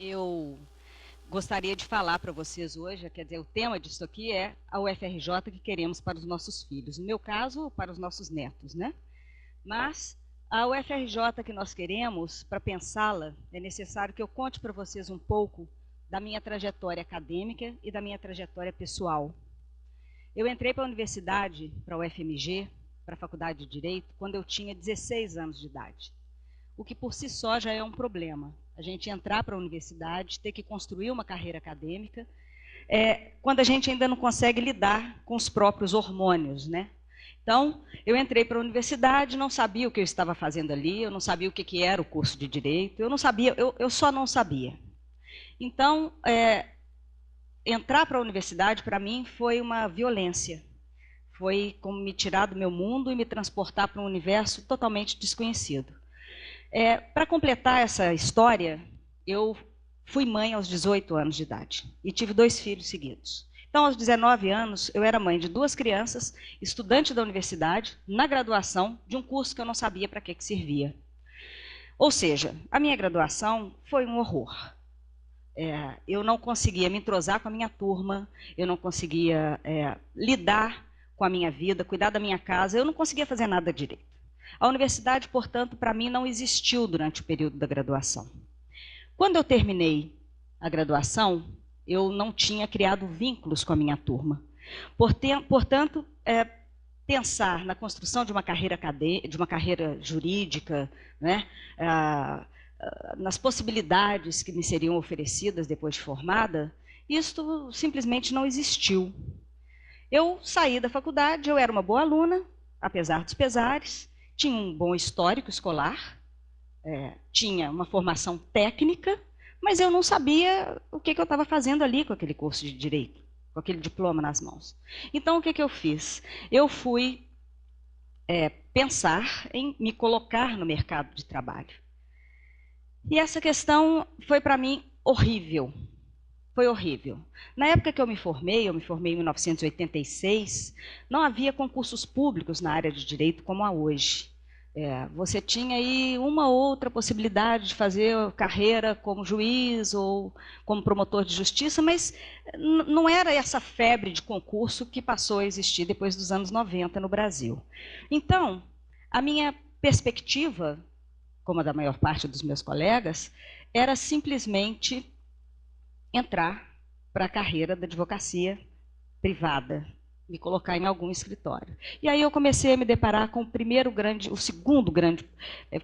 Eu gostaria de falar para vocês hoje, quer dizer, o tema disso aqui é a UFRJ que queremos para os nossos filhos. No meu caso, para os nossos netos, né? Mas a UFRJ que nós queremos, para pensá-la, é necessário que eu conte para vocês um pouco da minha trajetória acadêmica e da minha trajetória pessoal. Eu entrei para a universidade, para a UFMG, para a Faculdade de Direito, quando eu tinha 16 anos de idade. O que por si só já é um problema. A gente entrar para a universidade, ter que construir uma carreira acadêmica, quando a gente ainda não consegue lidar com os próprios hormônios, né? Então, eu entrei para a universidade, não sabia o que eu estava fazendo ali, eu não sabia o que era o curso de Direito, eu não sabia, eu só não sabia. Então, entrar para a universidade, para mim, foi uma violência. Foi como me tirar do meu mundo e me transportar para um universo totalmente desconhecido. Para completar essa história, eu fui mãe aos 18 anos de idade e tive 2 filhos seguidos. Então, aos 19 anos, eu era mãe de 2 crianças, estudante da universidade, na graduação de um curso que eu não sabia para que servia. Ou seja, a minha graduação foi um horror. Eu não conseguia me entrosar com a minha turma, eu não conseguia lidar com a minha vida, cuidar da minha casa, eu não conseguia fazer nada direito. A universidade, portanto, para mim não existiu durante o período da graduação. Quando eu terminei a graduação, eu não tinha criado vínculos com a minha turma. Portanto, pensar na construção de uma carreira jurídica, né, nas possibilidades que me seriam oferecidas depois de formada, isto simplesmente não existiu. Eu saí da faculdade, eu era uma boa aluna, apesar dos pesares, tinha um bom histórico escolar, tinha uma formação técnica, mas eu não sabia o que eu estava fazendo ali com aquele curso de Direito, com aquele diploma nas mãos. Então, o que eu fiz? Eu fui pensar em me colocar no mercado de trabalho. E essa questão foi para mim horrível. Foi horrível. Na época que eu me formei em 1986, não havia concursos públicos na área de direito como há hoje. Você tinha aí uma outra possibilidade de fazer carreira como juiz ou como promotor de justiça, mas não era essa febre de concurso que passou a existir depois dos anos 90 no Brasil. Então, a minha perspectiva, como a da maior parte dos meus colegas, era simplesmente entrar para a carreira da advocacia privada, me colocar em algum escritório. E aí eu comecei a me deparar com o primeiro grande, o segundo grande,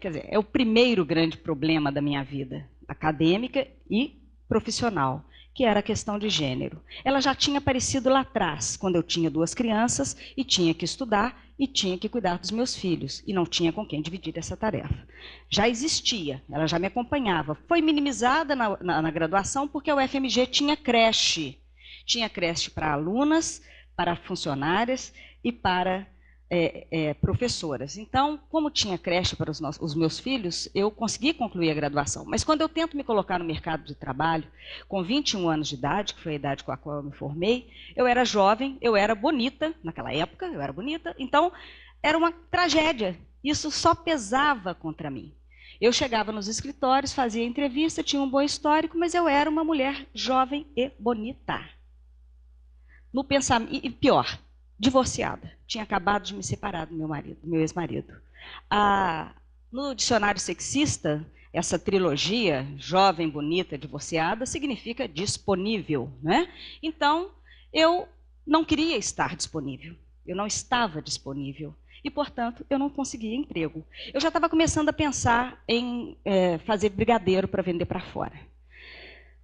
quer dizer, é o primeiro grande problema da minha vida, acadêmica e profissional, que era a questão de gênero. Ela já tinha aparecido lá atrás, quando eu tinha 2 crianças e tinha que estudar e tinha que cuidar dos meus filhos, e não tinha com quem dividir essa tarefa. Já existia, ela já me acompanhava. Foi minimizada na graduação porque a UFMG tinha creche. Tinha creche para alunas, para funcionárias e para professoras. Então, como tinha creche para os meus filhos, eu consegui concluir a graduação. Mas quando eu tento me colocar no mercado de trabalho, com 21 anos de idade, que foi a idade com a qual eu me formei, eu era jovem, eu era bonita, naquela época eu era bonita, então era uma tragédia. Isso só pesava contra mim. Eu chegava nos escritórios, fazia entrevista, tinha um bom histórico, mas eu era uma mulher jovem e bonita. No pensamento, e pior, divorciada. Tinha acabado de me separar do meu ex-marido. No dicionário sexista, essa trilogia, jovem, bonita, divorciada, significa disponível, né? Então, eu não queria estar disponível. Eu não estava disponível. E, portanto, eu não conseguia emprego. Eu já estava começando a pensar em fazer brigadeiro para vender para fora.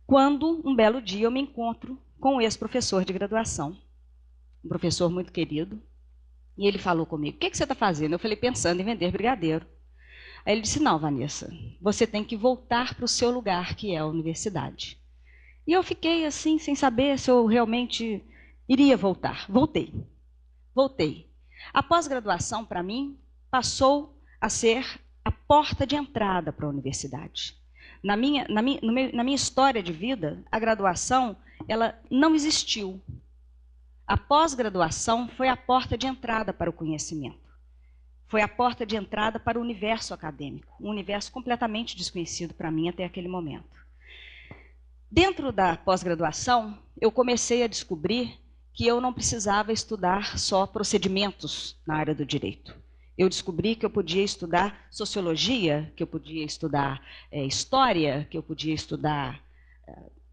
Quando, um belo dia, eu me encontro com um ex-professor de graduação, um professor muito querido, e ele falou comigo, o que você está fazendo? Eu falei, pensando em vender brigadeiro. Aí ele disse, não, Vanessa, você tem que voltar para o seu lugar, que é a universidade. E eu fiquei assim, sem saber se eu realmente iria voltar. Voltei. A pós-graduação, para mim, passou a ser a porta de entrada para a universidade. Na minha história de vida, a graduação ela não existiu. A pós-graduação foi a porta de entrada para o conhecimento. Foi a porta de entrada para o universo acadêmico, um universo completamente desconhecido para mim até aquele momento. Dentro da pós-graduação, eu comecei a descobrir que eu não precisava estudar só procedimentos na área do direito. Eu descobri que eu podia estudar sociologia, que eu podia estudar história, que eu podia estudar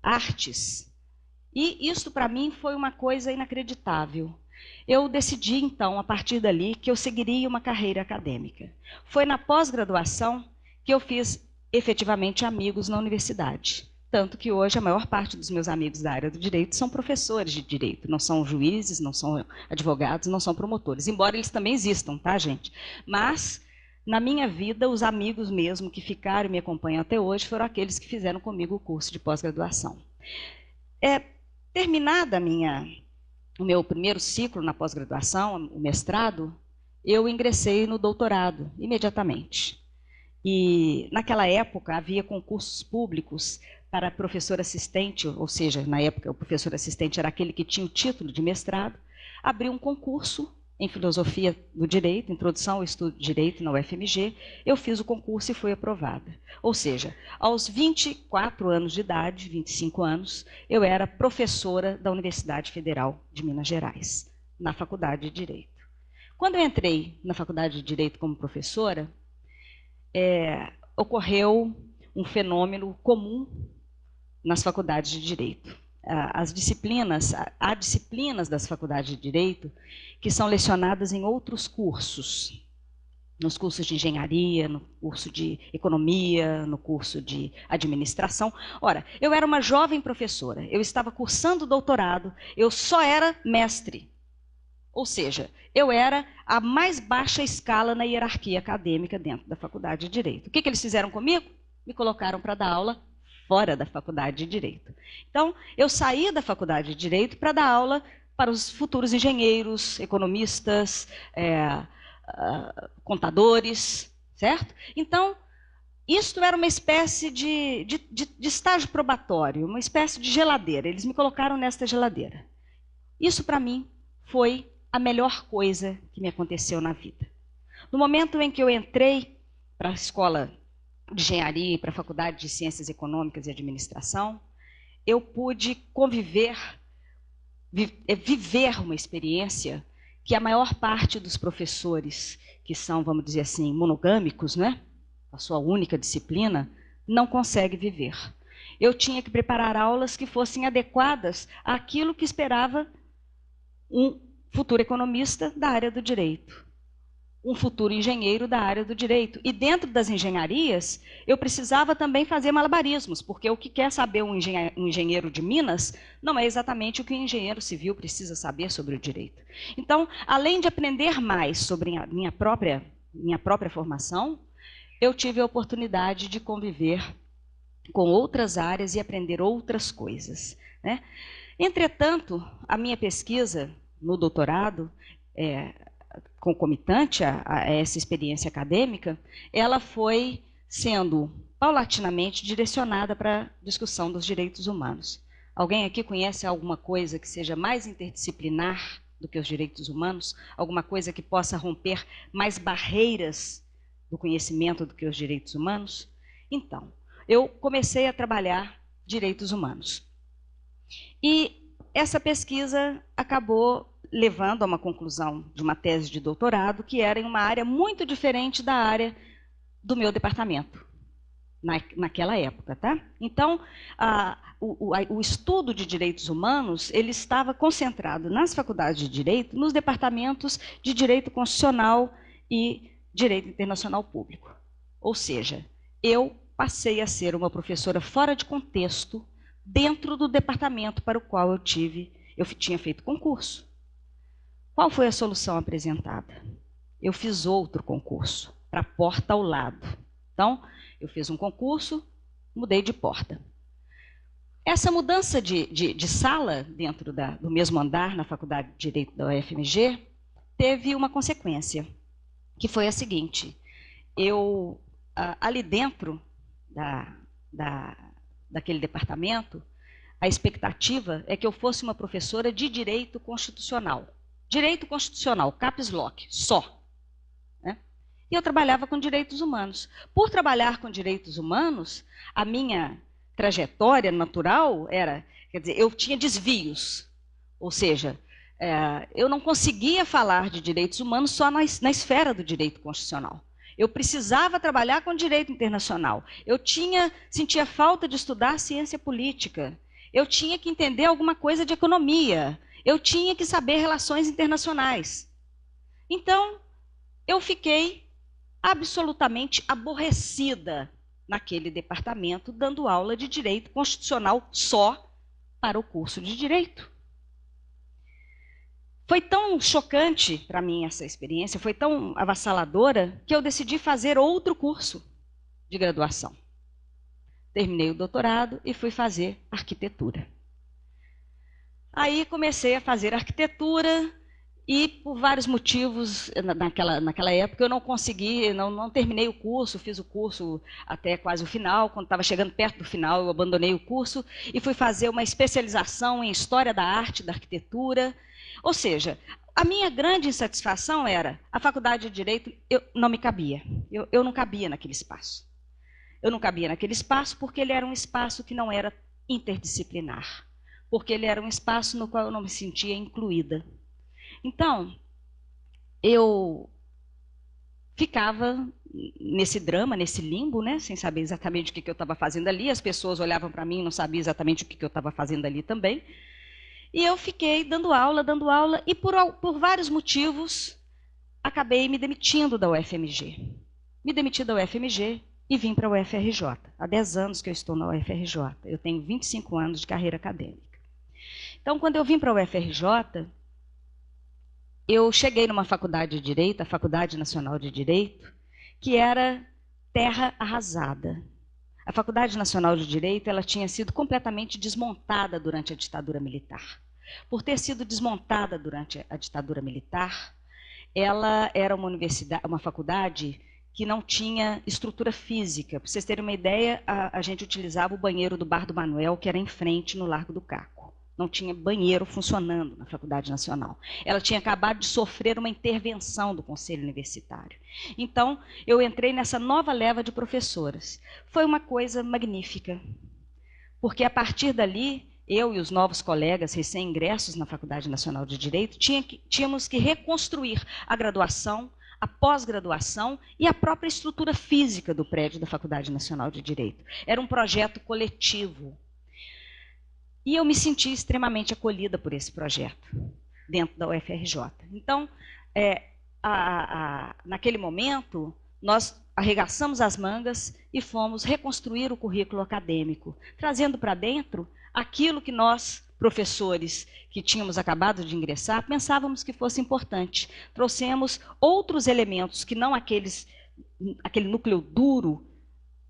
artes. E isso, para mim, foi uma coisa inacreditável. Eu decidi, então, a partir dali, que eu seguiria uma carreira acadêmica. Foi na pós-graduação que eu fiz, efetivamente, amigos na universidade. Tanto que hoje a maior parte dos meus amigos da área do direito são professores de direito, não são juízes, não são advogados, não são promotores, embora eles também existam, tá, gente? Mas, na minha vida, os amigos mesmo que ficaram e me acompanham até hoje foram aqueles que fizeram comigo o curso de pós-graduação. Terminada o meu primeiro ciclo na pós-graduação, o mestrado, eu ingressei no doutorado imediatamente. E naquela época havia concursos públicos para professor assistente, ou seja, na época o professor assistente era aquele que tinha o título de mestrado, abriu um concurso em filosofia do direito, introdução ao estudo de direito na UFMG, eu fiz o concurso e fui aprovada. Ou seja, aos 24 anos de idade, 25 anos, eu era professora da Universidade Federal de Minas Gerais, na Faculdade de Direito. Quando eu entrei na Faculdade de Direito como professora, ocorreu um fenômeno comum nas faculdades de Direito. Há disciplinas das faculdades de Direito que são lecionadas em outros cursos, nos cursos de engenharia, no curso de economia, no curso de administração. Ora, eu era uma jovem professora, eu estava cursando doutorado, eu só era mestre. Ou seja, eu era a mais baixa escala na hierarquia acadêmica dentro da Faculdade de Direito. O que eles fizeram comigo? Me colocaram para dar aula fora da Faculdade de Direito. Então, eu saí da Faculdade de Direito para dar aula para os futuros engenheiros, economistas, contadores, certo? Então, isto era uma espécie de estágio probatório, uma espécie de geladeira. Eles me colocaram nesta geladeira. Isso, para mim, foi a melhor coisa que me aconteceu na vida. No momento em que eu entrei para a escola de engenharia e para a faculdade de ciências econômicas e administração, eu pude viver uma experiência que a maior parte dos professores que são, vamos dizer assim, monogâmicos, né, a sua única disciplina, não consegue viver. Eu tinha que preparar aulas que fossem adequadas àquilo que esperava um futuro economista da área do direito, um futuro engenheiro da área do direito. E dentro das engenharias, eu precisava também fazer malabarismos, porque o que quer saber um engenheiro de Minas não é exatamente o que um engenheiro civil precisa saber sobre o direito. Então, além de aprender mais sobre a minha própria formação, eu tive a oportunidade de conviver com outras áreas e aprender outras coisas, né? Entretanto, a minha pesquisa no doutorado, concomitante a essa experiência acadêmica, ela foi sendo paulatinamente direcionada para a discussão dos direitos humanos. Alguém aqui conhece alguma coisa que seja mais interdisciplinar do que os direitos humanos? Alguma coisa que possa romper mais barreiras do conhecimento do que os direitos humanos? Então, eu comecei a trabalhar direitos humanos. E essa pesquisa acabou levando a uma conclusão de uma tese de doutorado que era em uma área muito diferente da área do meu departamento, naquela época, tá? Então, o estudo de direitos humanos, ele estava concentrado nas faculdades de direito, nos departamentos de direito constitucional e direito internacional público. Ou seja, eu passei a ser uma professora fora de contexto dentro do departamento para o qual eu tinha feito concurso. Qual foi a solução apresentada? Eu fiz outro concurso, para a porta ao lado. Então, eu fiz um concurso, mudei de porta. Essa mudança de sala dentro do mesmo andar, na Faculdade de Direito da UFMG, teve uma consequência, que foi a seguinte: eu, ali dentro daquele departamento, a expectativa é que eu fosse uma professora de direito constitucional. Direito constitucional, caps lock, só. Né? E eu trabalhava com direitos humanos. Por trabalhar com direitos humanos, a minha trajetória natural era, quer dizer, eu tinha desvios, ou seja, eu não conseguia falar de direitos humanos só na esfera do direito constitucional. Eu precisava trabalhar com direito internacional. Eu sentia falta de estudar ciência política. Eu tinha que entender alguma coisa de economia. Eu tinha que saber relações internacionais. Então, eu fiquei absolutamente aborrecida naquele departamento, dando aula de direito constitucional só para o curso de direito. Foi tão chocante para mim essa experiência, foi tão avassaladora, que eu decidi fazer outro curso de graduação. Terminei o doutorado e fui fazer arquitetura. Aí comecei a fazer arquitetura e, por vários motivos, naquela época, eu não consegui, não terminei o curso, fiz o curso até quase o final. Quando estava chegando perto do final, eu abandonei o curso e fui fazer uma especialização em História da Arte, da Arquitetura. Ou seja, a minha grande insatisfação era a faculdade de Direito não me cabia. Eu não cabia naquele espaço. Eu não cabia naquele espaço porque ele era um espaço que não era interdisciplinar. Porque ele era um espaço no qual eu não me sentia incluída. Então, eu ficava nesse drama, nesse limbo, né, sem saber exatamente o que eu estava fazendo ali. As pessoas olhavam para mim e não sabiam exatamente o que eu estava fazendo ali também. E eu fiquei dando aula, e por vários motivos, acabei me demitindo da UFMG. Me demiti da UFMG e vim para a UFRJ. Há 10 anos que eu estou na UFRJ. Eu tenho 25 anos de carreira acadêmica. Então, quando eu vim para a UFRJ, eu cheguei numa faculdade de Direito, a Faculdade Nacional de Direito, que era terra arrasada. A Faculdade Nacional de Direito, ela tinha sido completamente desmontada durante a ditadura militar. Por ter sido desmontada durante a ditadura militar, ela era uma faculdade que não tinha estrutura física. Para vocês terem uma ideia, a gente utilizava o banheiro do Bar do Manuel, que era em frente no Largo do Caco. Não tinha banheiro funcionando na Faculdade Nacional. Ela tinha acabado de sofrer uma intervenção do Conselho Universitário. Então, eu entrei nessa nova leva de professoras. Foi uma coisa magnífica, porque a partir dali, eu e os novos colegas recém-ingressos na Faculdade Nacional de Direito tínhamos que reconstruir a graduação, a pós-graduação e a própria estrutura física do prédio da Faculdade Nacional de Direito. Era um projeto coletivo. E eu me senti extremamente acolhida por esse projeto, dentro da UFRJ. Então, naquele momento, nós arregaçamos as mangas e fomos reconstruir o currículo acadêmico, trazendo para dentro aquilo que nós, professores que tínhamos acabado de ingressar, pensávamos que fosse importante. Trouxemos outros elementos que não aquele núcleo duro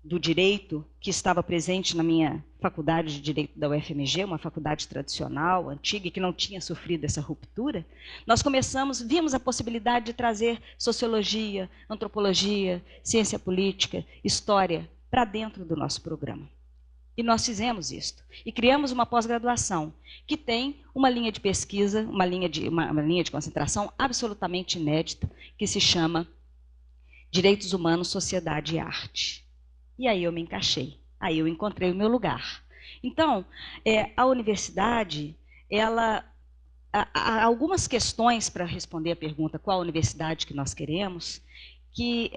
do direito que estava presente na minha faculdade de Direito da UFMG, uma faculdade tradicional, antiga, e que não tinha sofrido essa ruptura. Nós vimos a possibilidade de trazer sociologia, antropologia, ciência política, história para dentro do nosso programa. E nós fizemos isso. E criamos uma pós-graduação que tem uma linha de pesquisa, uma linha de concentração absolutamente inédita, que se chama Direitos Humanos, Sociedade e Arte. E aí eu me encaixei, aí eu encontrei o meu lugar. Então, a universidade, há algumas questões para responder a pergunta qual a universidade que nós queremos, que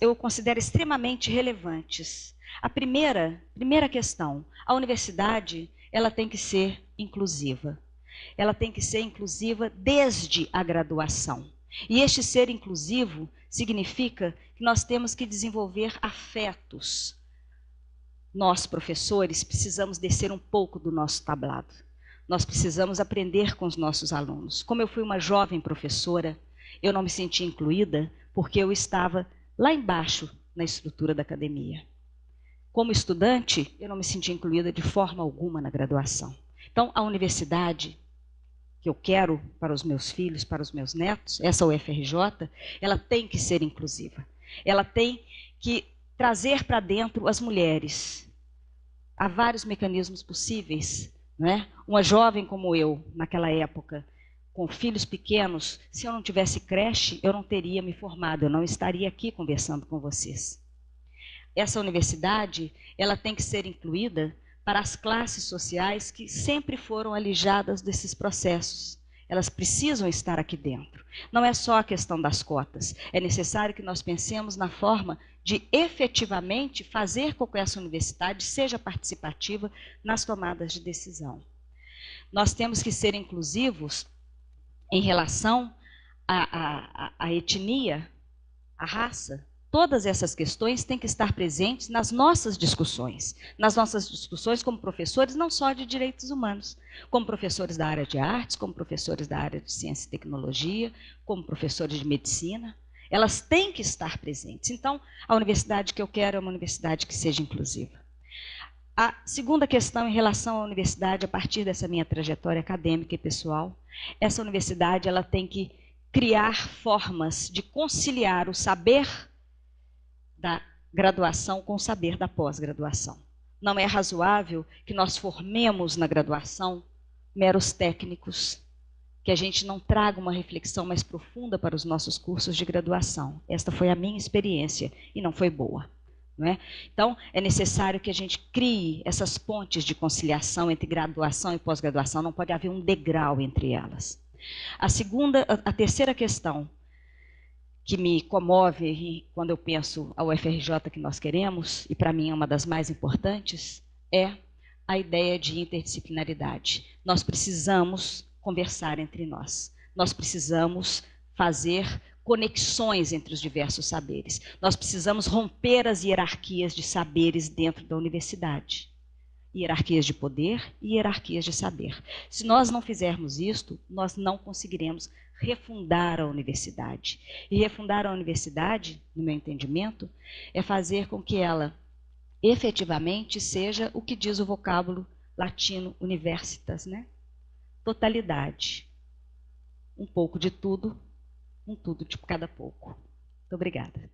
eu considero extremamente relevantes. A primeira questão, a universidade, ela tem que ser inclusiva. Ela tem que ser inclusiva desde a graduação. E este ser inclusivo significa que nós temos que desenvolver afetos. Nós, professores, precisamos descer um pouco do nosso tablado. Nós precisamos aprender com os nossos alunos. Como eu fui uma jovem professora, eu não me senti incluída porque eu estava lá embaixo na estrutura da academia. Como estudante, eu não me senti incluída de forma alguma na graduação. Então, a universidade que eu quero para os meus filhos, para os meus netos, essa UFRJ, ela tem que ser inclusiva. Ela tem que trazer para dentro as mulheres. Há vários mecanismos possíveis, não é? Uma jovem como eu, naquela época, com filhos pequenos, se eu não tivesse creche, eu não teria me formado, eu não estaria aqui conversando com vocês. essa universidade, ela tem que ser incluída para as classes sociais que sempre foram alijadas desses processos. Elas precisam estar aqui dentro. Não é só a questão das cotas. É necessário que nós pensemos na forma de efetivamente fazer com que essa universidade seja participativa nas tomadas de decisão. Nós temos que ser inclusivos em relação à etnia, à raça. Todas essas questões têm que estar presentes nas nossas discussões como professores, não só de direitos humanos, como professores da área de artes, como professores da área de ciência e tecnologia, como professores de medicina. Elas têm que estar presentes. Então, a universidade que eu quero é uma universidade que seja inclusiva. A segunda questão em relação à universidade, a partir dessa minha trajetória acadêmica e pessoal, essa universidade ela tem que criar formas de conciliar o saber da graduação com o saber da pós-graduação. Não é razoável que nós formemos na graduação meros técnicos, que a gente não traga uma reflexão mais profunda para os nossos cursos de graduação. Esta foi a minha experiência e não foi boa. Não é? Então, é necessário que a gente crie essas pontes de conciliação entre graduação e pós-graduação, não pode haver um degrau entre elas. A terceira questão que me comove quando eu penso a UFRJ que nós queremos, e para mim é uma das mais importantes, é a ideia de interdisciplinaridade. Nós precisamos conversar entre nós. Nós precisamos fazer conexões entre os diversos saberes. Nós precisamos romper as hierarquias de saberes dentro da universidade. Hierarquias de poder e hierarquias de saber. Se nós não fizermos isto, nós não conseguiremos refundar a universidade. E refundar a universidade, no meu entendimento, é fazer com que ela efetivamente seja o que diz o vocábulo latino universitas, né? Totalidade. Um pouco de tudo, um tudo de cada pouco. Muito obrigada.